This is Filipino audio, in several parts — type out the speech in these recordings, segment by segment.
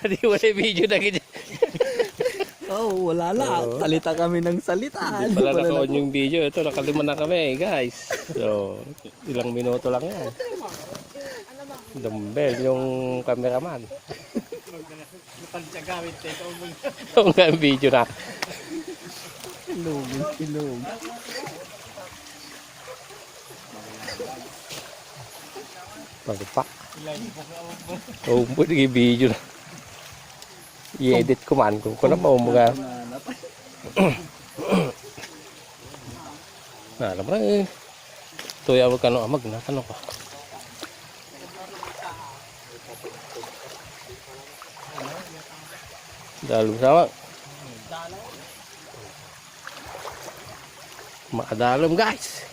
Di wala video na ganyan. Oh, wala la. Salita kami ng salita. Hindi pala naka-on yung video. Ito, nakalima na kami guys. So, ilang minuto lang yan. Dumbbell yung cameraman. Ito nga yung video na. Ilog. Pagpak. Oh, pwede yung video na. I-edit ko man kung na pa mga. Alam mo na eh. Tuya mo ka no amag na kano ka. Dalam sama. Makadalam guys.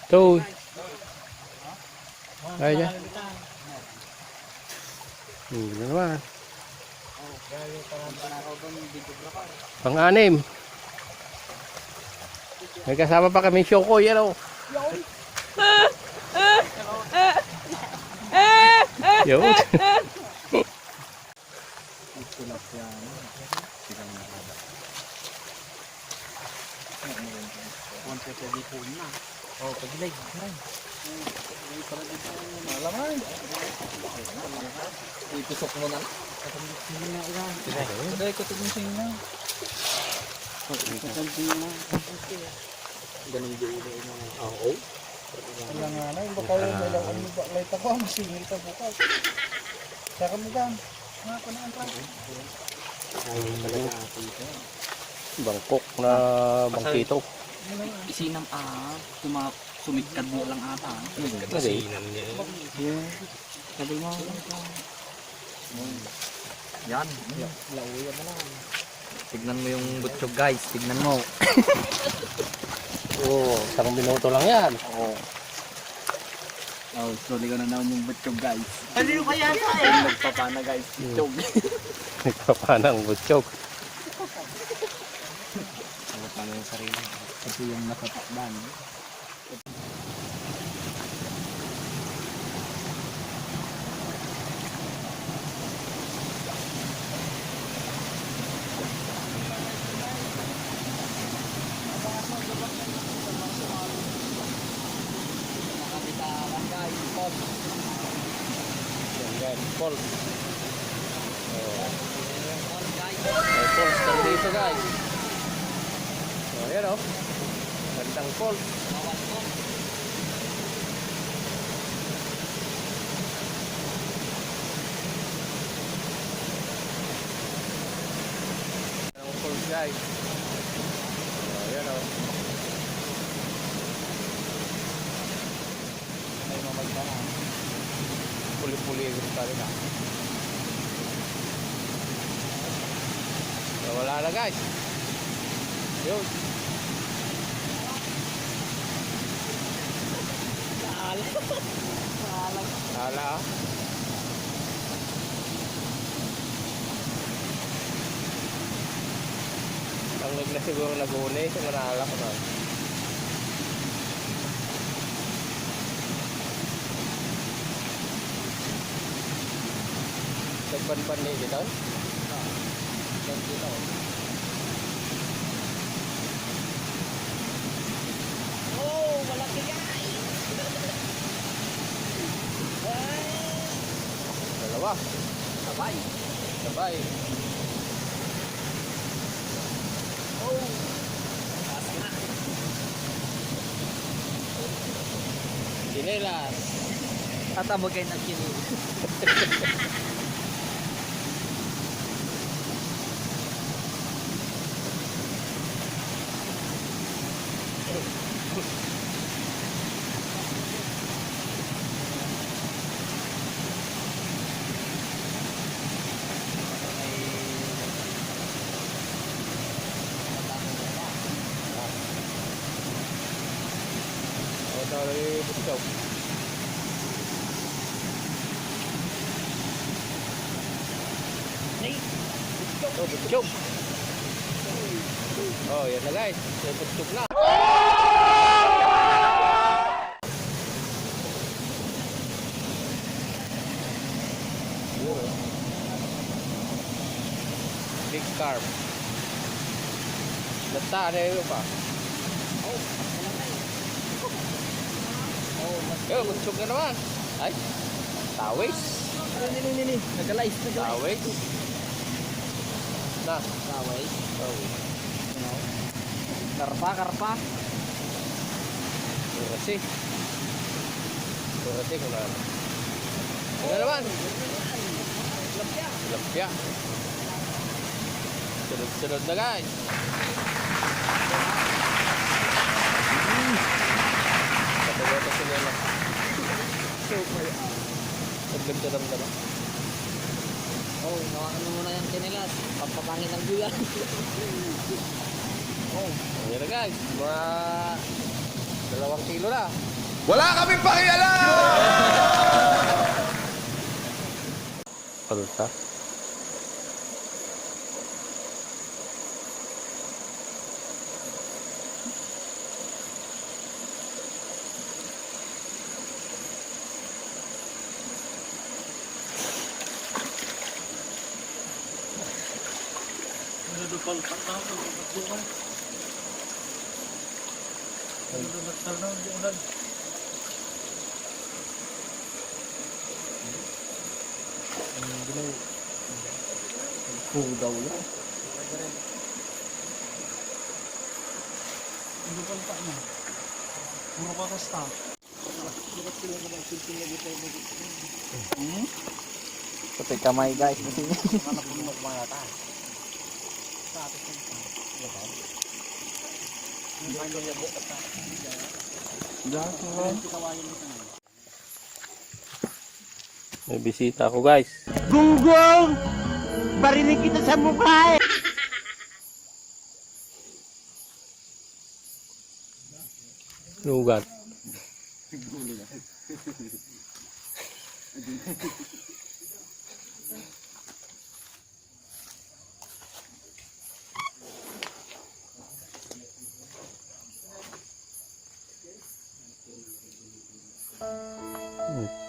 Tuh. Ayo. Naman. Pang-anim. May kasama pa kami Shoko, yan o. Yo. Oh, pagilig. Malaman. Itusok mo na. Dahil ko tignan siya na. Ganun din na. Oo. Wala nga na, baka may lang ano ba light ako, masingil ka bukas. Saka mo gan. Mga ko na ang track. Bangkok na bangkito. Isinam sumikad mo lang ata. Isinam niya. Sabi mo. Yan. Lauya mo lang. Tignan mo yung butchog guys, tignan mo. Oh, isang minuto lang yan. Oh, slowly ko na naman yung butchog guys. Ano ba yan? Nagpapana guys, butchog. Nagpapanang butchog. Nagpapana yung sarili. Ito yung nakatakban. Yan, falls. May falls kami dito guys. So, yan o. Gandang falls. Gandang falls guys. So, yan o. May mamagda na. Puli-puli yung pa rin ah. So, wala na guys. Yun. Hala ah. Tanglag na siguro nag-uunay sa manala ko na. Nagpan-pan na dito? Oh, malaki yan. Dalawa. Sabay. Sabay. Oh. Sinelas. Tatabagay na kini. Ito lagi butchog. Oh, butchog. Oh, yan na guys. May butchog na. big carp. Basta, ano yun pa? Yo, magsug na naman. Ay, tawis. Nini. Nagalize. Tawis. Na. Tawis. Tawis. Karpa. Kurasi. Kurasi ko na. Ano naman? Tilapia. Sunod na guys. Patuloy sila lang. Pagdamdam na ba? Oh, hawakan mo muna yung kinilas. Pampapangit ang bulan. Oh, ayan na guys. Mga 2 kilo na. Wala kaming pakialam! Palta. Daw lang. Ano pa pa na? Puro ka kasta. Pati kamay guys. May bisita ako guys. Gunggong! Barinig kita sa mukha eh! Lugan.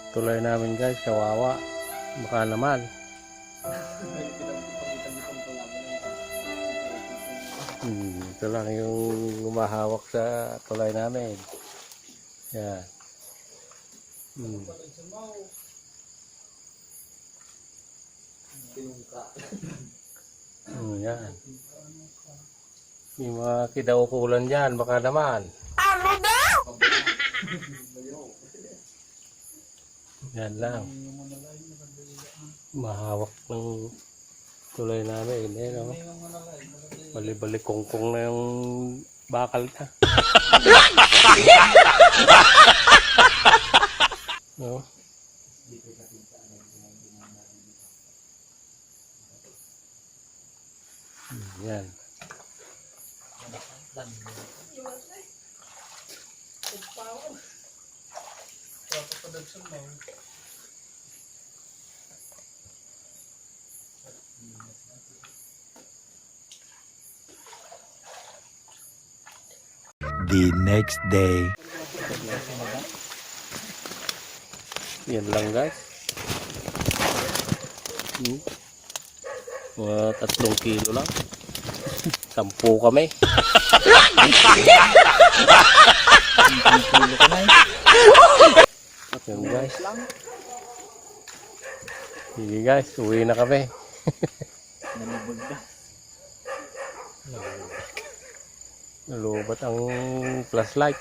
Tulay namin guys, kawawa. Baka naman. Ito lang yung lumahawak sa tulay namin. Yan. Yan. Yung mga kidaukulan dyan, baka naman. Ano daw? Yan lang. Mahawak ng tulay namin. Ayan o. Bali-bali kongkong na yung bakal na. No? Yan. The next day. Yan lang guys. Mga 3 kilo lang. 10 kami. Yan guys. Sige guys, uwi na kami. Nalubat ang flashlight.